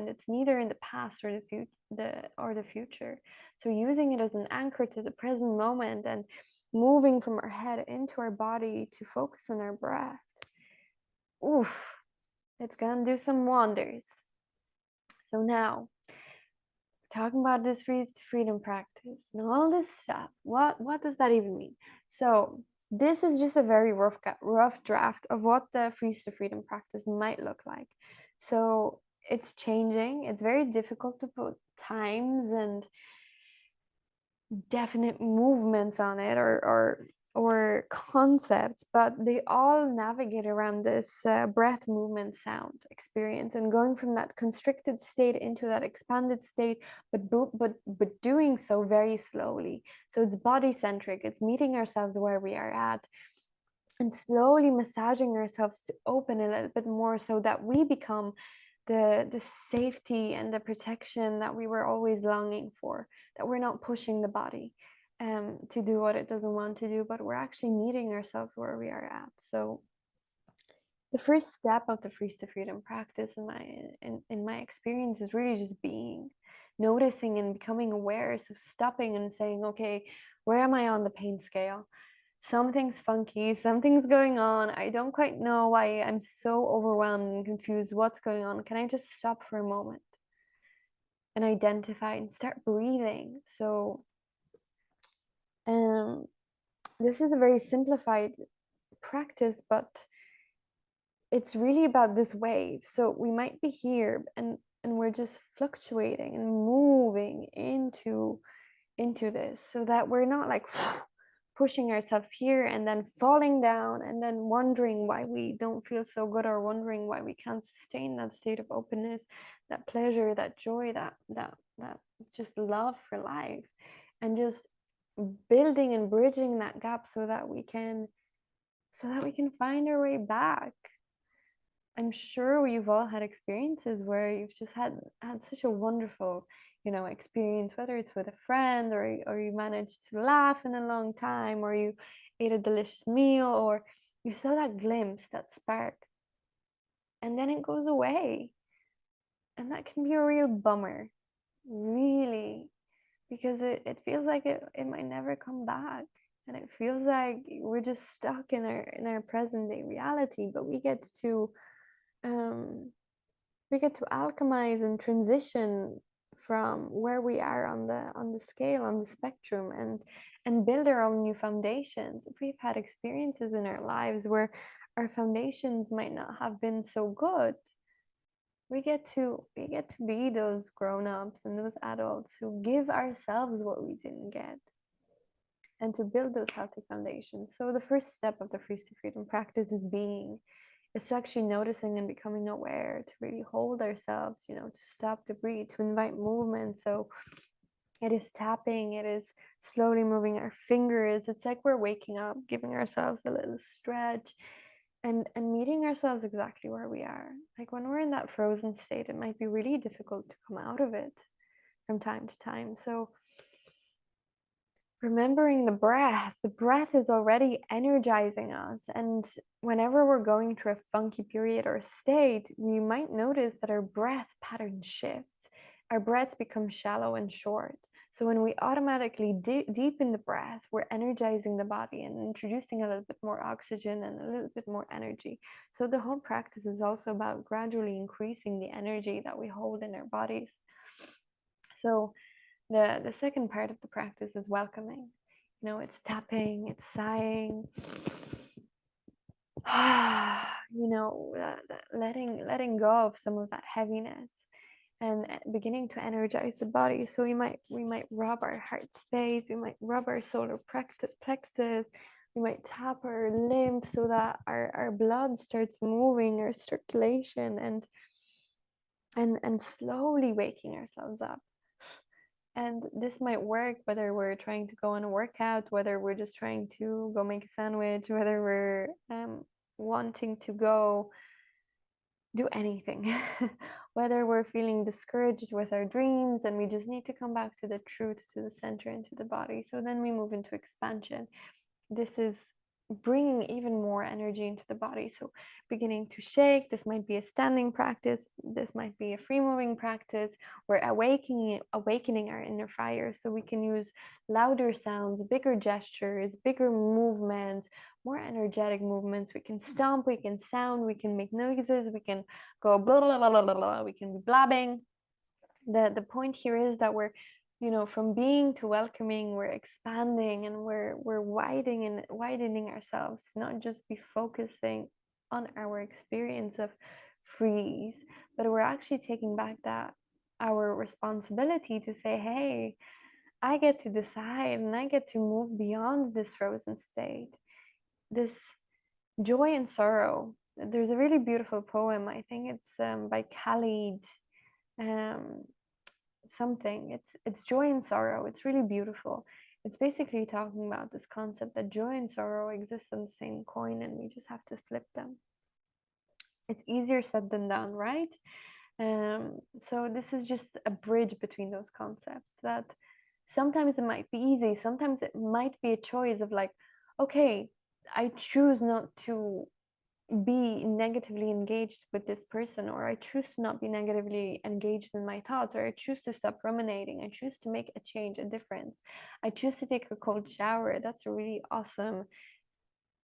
It's neither in the past or the future. So using it as an anchor to the present moment and moving from our head into our body to focus on our breath, it's gonna do some wonders. So now, talking about this Freeze to Freedom practice and all this stuff, what does that even mean? So this is just a very rough draft of what the Freeze to Freedom practice might look like. So it's changing. It's very difficult to put times and definite movements on it or concepts, but they all navigate around this breath, movement, sound experience, and going from that constricted state into that expanded state, but doing so very slowly. So it's body centric. It's meeting ourselves where we are at and slowly massaging ourselves to open a little bit more so that we become the safety and the protection that we were always longing for, that we're not pushing the body to do what it doesn't want to do, but we're actually meeting ourselves where we are at. So the first step of the Freeze to Freedom practice in my experience is really just being, noticing and becoming aware. So stopping and saying, okay, where am I on the pain scale? Something's funky, something's going on. I don't quite know why I'm so overwhelmed and confused. What's going on? Can I just stop for a moment and identify and start breathing? So this is a very simplified practice, but it's really about this wave. So we might be here and we're just fluctuating and moving into into this, so that we're not like pushing ourselves here and then falling down and then wondering why we don't feel so good, or wondering why we can't sustain that state of openness, that pleasure, that joy, that just love for life, and just building and bridging that gap so that we can find our way back. I'm sure you've all had experiences where you've just had such a wonderful, experience, whether it's with a friend, or you managed to laugh in a long time, or you ate a delicious meal, or you saw that glimpse, that spark, and then it goes away. And that can be a real bummer, really, because it feels like it might never come back. And it feels like we're just stuck in our present day reality, but um we get to alchemize and transition from where we are on the scale, on the spectrum, and build our own new foundations. If we've had experiences in our lives where our foundations might not have been so good, we get to be those grown-ups and those adults who give ourselves what we didn't get, and to build those healthy foundations. So the first step of the Freeze to Freedom practice is to actually noticing and becoming aware, to really hold ourselves, to stop the breathe, to invite movement. So it is tapping, it is slowly moving our fingers. It's like we're waking up, giving ourselves a little stretch, and meeting ourselves exactly where we are. Like when we're in that frozen state, it might be really difficult to come out of it from time to time. So remembering the breath is already energizing us. And whenever we're going through a funky period or state, we might notice that our breath pattern shifts. Our breaths become shallow and short. So when we automatically deepen the breath, we're energizing the body and introducing a little bit more oxygen and a little bit more energy. So the whole practice is also about gradually increasing the energy that we hold in our bodies. So the second part of the practice is welcoming. It's tapping, it's sighing, letting go of some of that heaviness, and beginning to energize the body. So we might rub our heart space, we might rub our solar plexus, we might tap our lymph so that our blood starts moving, our circulation, and slowly waking ourselves up. And this might work whether we're trying to go on a workout, whether we're just trying to go make a sandwich, whether we're wanting to go do anything, whether we're feeling discouraged with our dreams and we just need to come back to the truth, to the center, into the body. So then we move into expansion. This is bringing even more energy into the body. So beginning to shake, this might be a standing practice, this might be a free moving practice. We're awakening our inner fire, so we can use louder sounds, bigger gestures, bigger movements, more energetic movements. We can stomp, we can sound, we can make noises, we can go blah blah blah blah blah, blah. We can be blabbing. The point here is that we're, from being to welcoming, we're expanding, and we're widening ourselves, not just be focusing on our experience of freeze, but we're actually taking back that our responsibility to say, hey, I get to decide and I get to move beyond this frozen state, this joy and sorrow. There's a really beautiful poem, I think it's by Khalid something. It's joy and sorrow. It's really beautiful. It's basically talking about this concept that joy and sorrow exist on the same coin, and we just have to flip them. It's easier said than done, right? So this is just a bridge between those concepts, that sometimes it might be easy, sometimes it might be a choice of like, okay, I choose not to be negatively engaged with this person, or I choose to not be negatively engaged in my thoughts, or I choose to stop ruminating, I choose to make a change, a difference, I choose to take a cold shower. That's a really awesome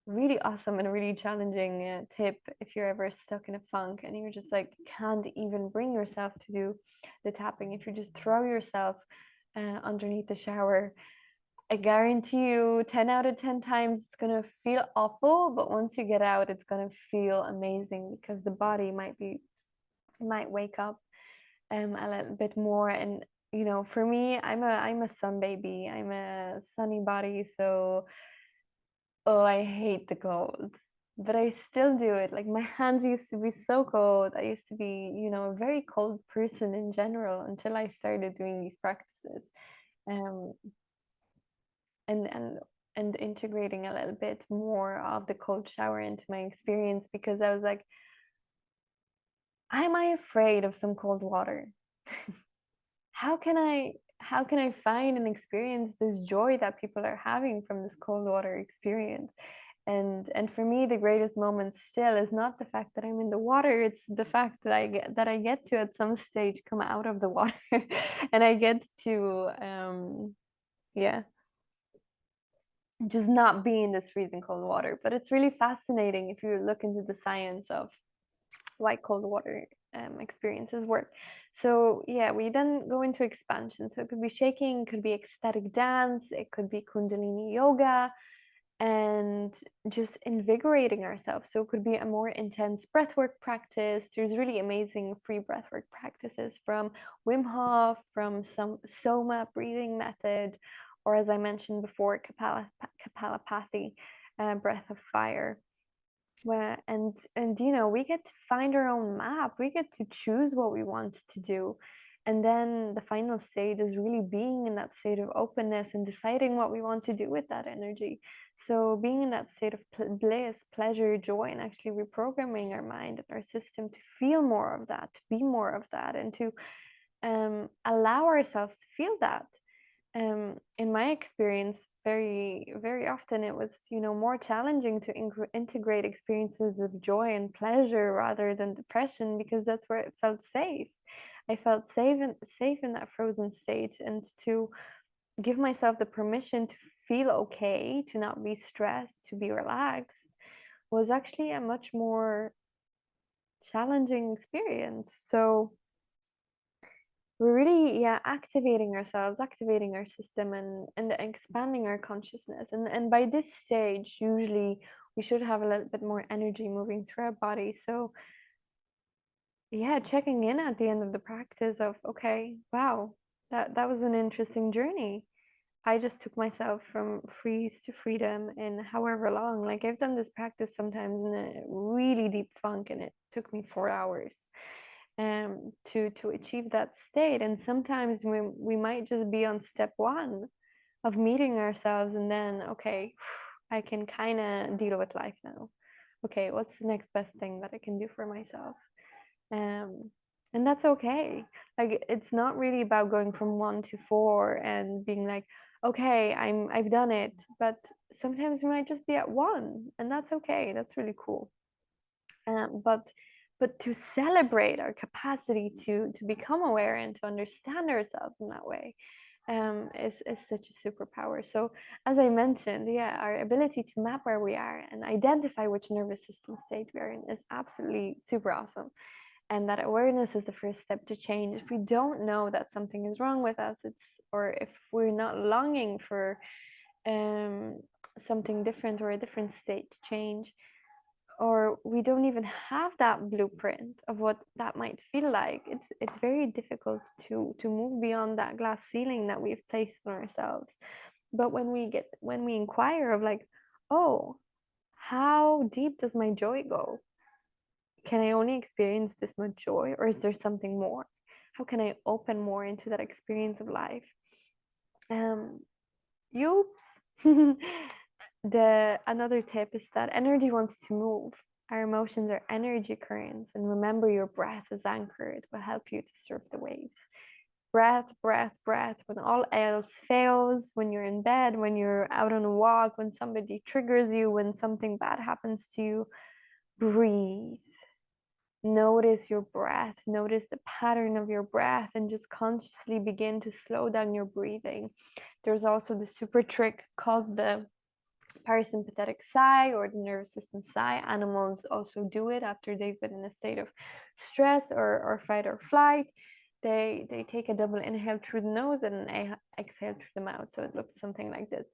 and really challenging tip if you're ever stuck in a funk and you're just like can't even bring yourself to do the tapping. If you just throw yourself underneath the shower, I guarantee you 10 out of 10 times it's going to feel awful, but once you get out, it's going to feel amazing, because the body might wake up a little bit more, and you know, for me, I'm a sun baby. I'm a sunny body, so oh, I hate the cold. But I still do it. Like my hands used to be so cold. I used to be, you know, a very cold person in general until I started doing these practices. Um, and and integrating a little bit more of the cold shower into my experience, because I was like, am I afraid of some cold water? How can I find and experience this joy that people are having from this cold water experience? And for me, the greatest moment still is not the fact that I'm in the water, it's the fact that I get to at some stage come out of the water and I get to yeah, just not be in this freezing cold water. But it's really fascinating if you look into the science of why cold water experiences work. So yeah, we then go into expansion. So it could be shaking, could be ecstatic dance, it could be kundalini yoga, and just invigorating ourselves. So it could be a more intense breathwork practice. There's really amazing free breathwork practices from Wim Hof, from some Soma breathing method, or as I mentioned before, Kapalapathy, breath of fire. Where and you know, we get to find our own map, we get to choose what we want to do, and then the final state is really being in that state of openness and deciding what we want to do with that energy. So being in that state of bliss, pleasure, joy, and actually reprogramming our mind and our system to feel more of that, to be more of that, and to allow ourselves to feel that. In my experience, very very often it was, you know, more challenging to integrate experiences of joy and pleasure rather than depression, because that's where it felt safe. I felt safe in that frozen state, and to give myself the permission to feel okay, to not be stressed, to be relaxed, was actually a much more challenging experience. So we're really, yeah, activating ourselves, activating our system, and expanding our consciousness. And by this stage, usually we should have a little bit more energy moving through our body. So yeah, checking in at the end of the practice of, okay, wow, that was an interesting journey. I just took myself from freeze to freedom in however long. Like I've done this practice sometimes in a really deep funk, and it took me 4 hours to achieve that state. And sometimes we might just be on step one of meeting ourselves, and then, okay, I can kind of deal with life now. Okay, what's the next best thing that I can do for myself? um and that's okay. Like it's not really about going from 1 to 4 and being like, okay, I've done it. But sometimes we might just be at 1, and that's okay, that's really cool. But to celebrate our capacity to become aware and to understand ourselves in that way is such a superpower. So as I mentioned, yeah, our ability to map where we are and identify which nervous system state we are in is absolutely super awesome. And that awareness is the first step to change. If we don't know that something is wrong with us, or if we're not longing for um, something different or a different state to change, or we don't even have that blueprint of what that might feel like, it's very difficult to move beyond that glass ceiling that we've placed on ourselves. But when we inquire of like, oh, how deep does my joy go? Can I only experience this much joy, or is there something more? How can I open more into that experience of life? um Oops. The another tip is that energy wants to move. Our emotions are energy currents, and remember your breath is anchored will help you to surf the waves. Breath, breath, breath. When all else fails, when you're in bed, when you're out on a walk, when somebody triggers you, when something bad happens to you, breathe. Notice your breath, notice the pattern of your breath, and just consciously begin to slow down your breathing. There's also the super trick called the parasympathetic sigh or the nervous system sigh. Animals also do it after they've been in a state of stress or fight or flight. They take a double inhale through the nose and an exhale through the mouth. So it looks something like this.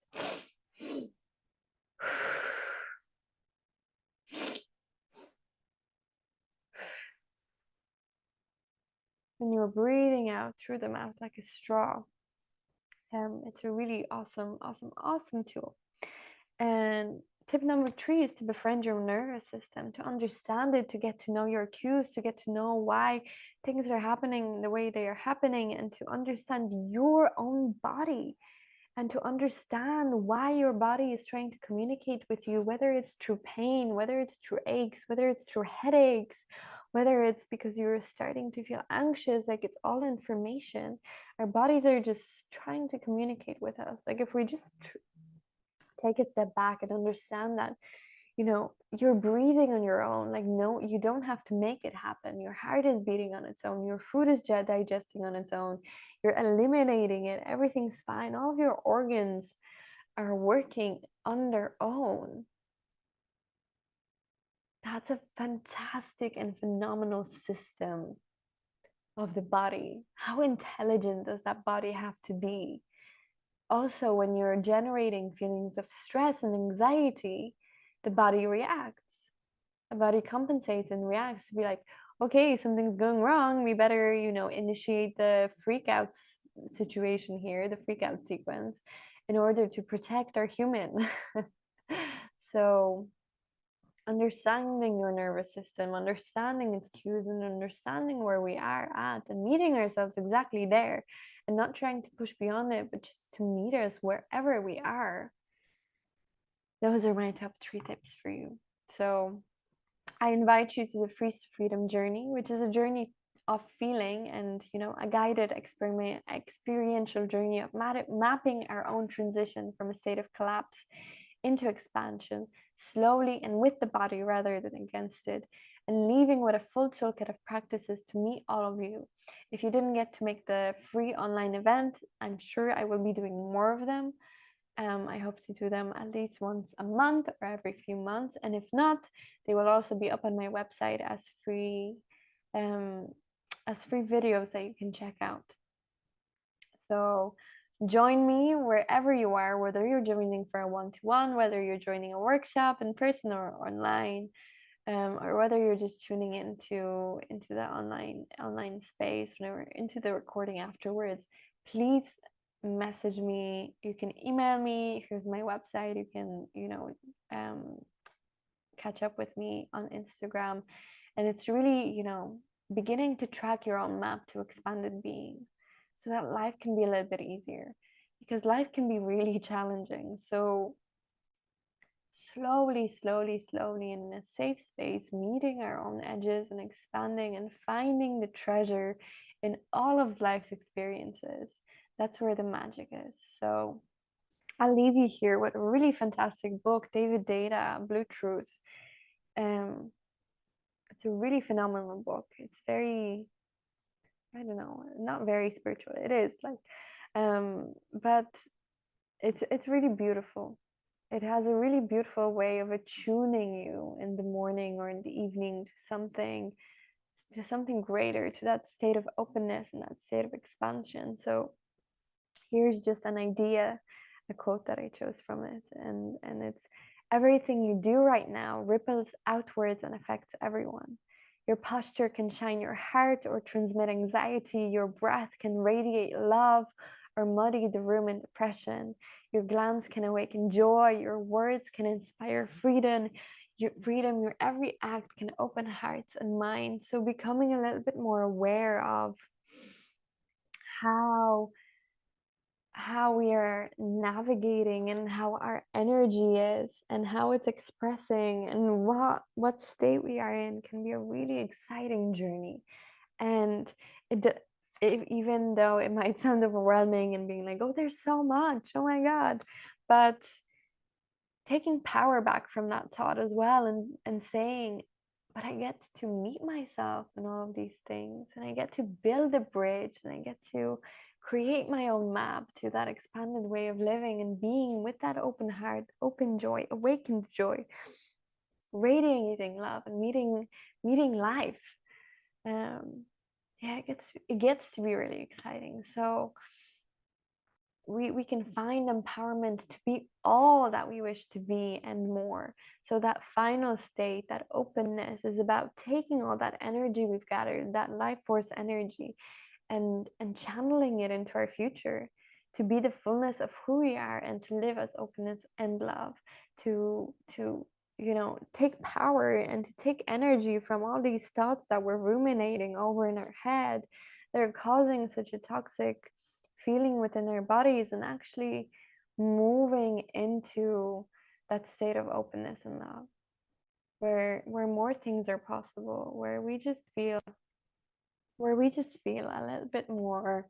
and you're breathing out through the mouth like a straw. It's a really awesome tool. And tip number 3 is to befriend your nervous system, to understand it, to get to know your cues, to get to know why things are happening the way they are happening, and to understand your own body, and to understand why your body is trying to communicate with you, whether it's through pain, whether it's through aches, whether it's through headaches, whether it's because you're starting to feel anxious. Like, it's all information. Our bodies are just trying to communicate with us. Like, if we just take a step back and understand that, you're breathing on your own. Like, no, you don't have to make it happen. Your heart is beating on its own, your food is digesting on its own, you're eliminating it, everything's fine, all of your organs are working on their own. That's a fantastic and phenomenal system of the body. How intelligent does that body have to be? Also, when you're generating feelings of stress and anxiety, the body reacts. The body compensates and reacts to be like, okay, something's going wrong. We better, initiate the freak out situation here, the freak out sequence, in order to protect our human. So, understanding your nervous system, understanding its cues, and understanding where we are at, and meeting ourselves exactly there, and not trying to push beyond it, but just to meet us wherever we are. Those are my top 3 tips for you. So I invite you to the Free Freedom journey, which is a journey of feeling, and a guided experiential journey of mapping our own transition from a state of collapse into expansion, slowly and with the body rather than against it, and leaving with a full toolkit of practices to meet all of you. If you didn't get to make the free online event, I'm sure I will be doing more of them. I hope to do them at least once a month or every few months, and if not, they will also be up on my website as free videos that you can check out. So join me wherever you are, whether you're joining for a one-to-one, whether you're joining a workshop in person or online, or whether you're just tuning into the online space, whenever into the recording afterwards. Please message me. You can email me. Here's my website. You can catch up with me on Instagram, and it's really beginning to track your own map to expanded being, so that life can be a little bit easier, because life can be really challenging. So slowly in a safe space, meeting our own edges and expanding and finding the treasure in all of life's experiences. That's where the magic is. So I'll leave you here with a really fantastic book, David Data, Blue Truth. It's a really phenomenal book. It's very, I don't know, not very spiritual. It is like, but it's really beautiful. It has a really beautiful way of attuning you in the morning or in the evening to something greater, to that state of openness and that state of expansion. So here's just an idea, a quote that I chose from it, and it's, everything you do right now ripples outwards and affects everyone. Your posture can shine your heart or transmit anxiety. Your breath can radiate love or muddy the room in depression. Your glance can awaken joy. Your words can inspire freedom. Your every act can open hearts and minds. So becoming a little bit more aware of how we are navigating and how our energy is and how it's expressing and what state we are in can be a really exciting journey. And even though it might sound overwhelming and being like, oh, there's so much, oh my god, but taking power back from that thought as well, and saying, but I get to meet myself in all of these things, and I get to build a bridge, and I get to create my own map to that expanded way of living and being, with that open heart, open joy, awakened joy, radiating love, and meeting life. Yeah, it gets to be really exciting. So we can find empowerment to be all that we wish to be and more. So that final state, that openness, is about taking all that energy we've gathered, that life force energy, and channeling it into our future, to be the fullness of who we are and to live as openness and love, to take power and to take energy from all these thoughts that we're ruminating over in our head that are causing such a toxic feeling within our bodies, and actually moving into that state of openness and love, where more things are possible, where we just feel a little bit more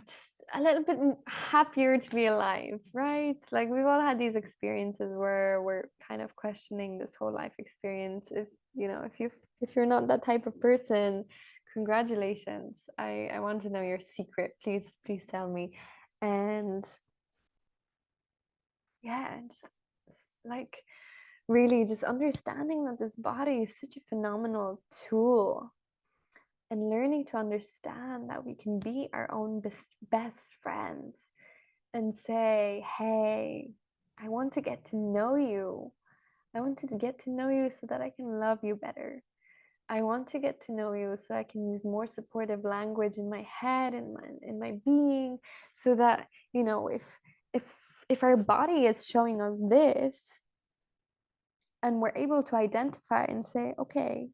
just a little bit happier to be alive, right? Like, we've all had these experiences where we're kind of questioning this whole life experience. If you're not that type of person, congratulations. I want to know your secret. Please tell me. And yeah, just like really just understanding that this body is such a phenomenal tool, and learning to understand that we can be our own best friends and say, hey, I want to get to know you. I want to get to know you so that I can love you better. I want to get to know you so I can use more supportive language in my head and in my being, so that, if our body is showing us this, and we're able to identify and say, okay,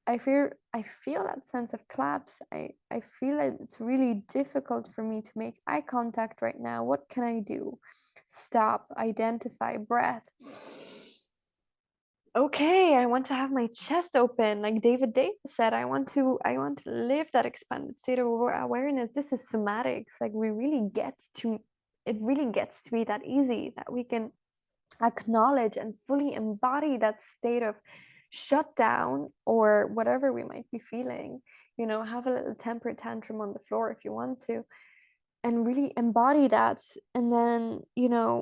I feel that sense of collapse. I feel that it's really difficult for me to make eye contact right now. What can I do? Stop, identify, breath. Okay, I want to have my chest open, like David said. I want to live that expanded state of awareness. This is somatics. Like, it really gets to be that easy, that we can acknowledge and fully embody that state of shutdown, or whatever we might be feeling. Have a little temper tantrum on the floor if you want to, and really embody that, and then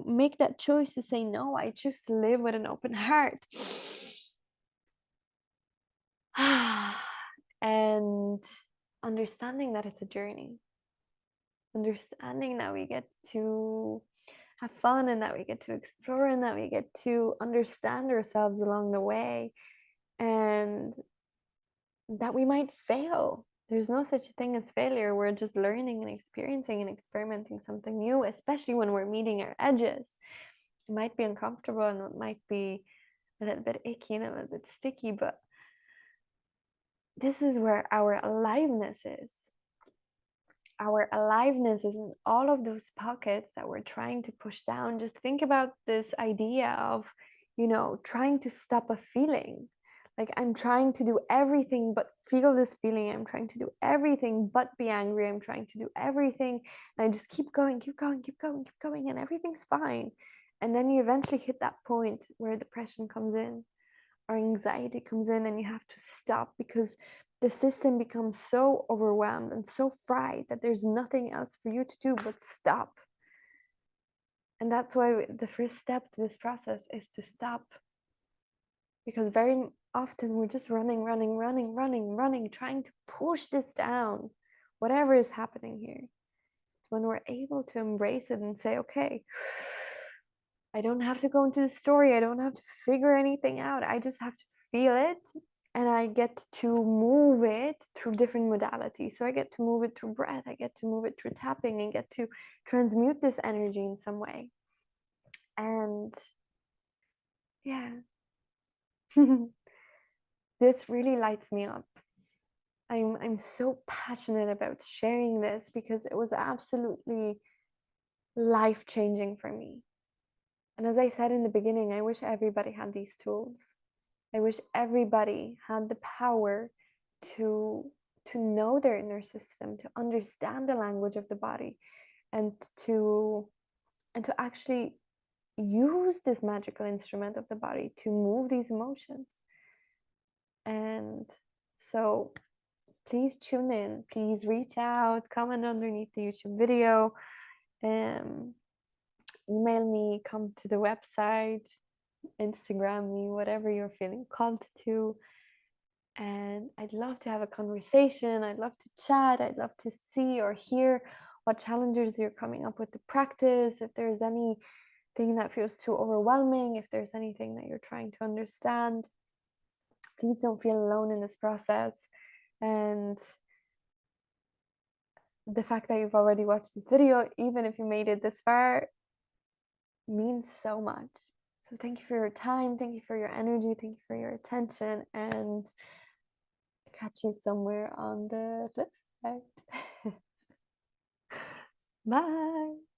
make that choice to say, no, I choose to live with an open heart. And understanding that it's a journey, understanding that we get to have fun, and that we get to explore, and that we get to understand ourselves along the way, and that we might fail. There's no such thing as failure. We're just learning and experiencing and experimenting something new, especially when we're meeting our edges. It might be uncomfortable, and it might be a little bit icky and a little bit sticky, but this is where our aliveness is. Our aliveness is in all of those pockets that we're trying to push down. Just think about this idea of, trying to stop a feeling. Like, I'm trying to do everything but feel this feeling. I'm trying to do everything but be angry. I'm trying to do everything. And I just keep going, and everything's fine. And then you eventually hit that point where depression comes in, or anxiety comes in, and you have to stop, because the system becomes so overwhelmed and so fried that there's nothing else for you to do but stop. And that's why the first step to this process is to stop, because very often we're just running, trying to push this down, whatever is happening here. When we're able to embrace it and say, okay, I don't have to go into the story, I don't have to figure anything out, I just have to feel it, and I get to move it through different modalities. So I get to move it through breath, I get to move it through tapping, and get to transmute this energy in some way. And yeah, this really lights me up. I'm so passionate about sharing this, because it was absolutely life-changing for me. And as I said in the beginning, I wish everybody had these tools. I wish everybody had the power to know their inner system, to understand the language of the body, and to actually use this magical instrument of the body to move these emotions. And so please tune in, please reach out, comment underneath the YouTube video, email me, come to the website, Instagram me, whatever you're feeling called to. And I'd love to have a conversation. I'd love to chat. I'd love to see or hear what challenges you're coming up with to practice, if there's anything that feels too overwhelming, if there's anything that you're trying to understand. Please don't feel alone in this process. And the fact that you've already watched this video, even if you made it this far, means so much. So thank you for your time, thank you for your energy, thank you for your attention, and catch you somewhere on the flip side. Bye.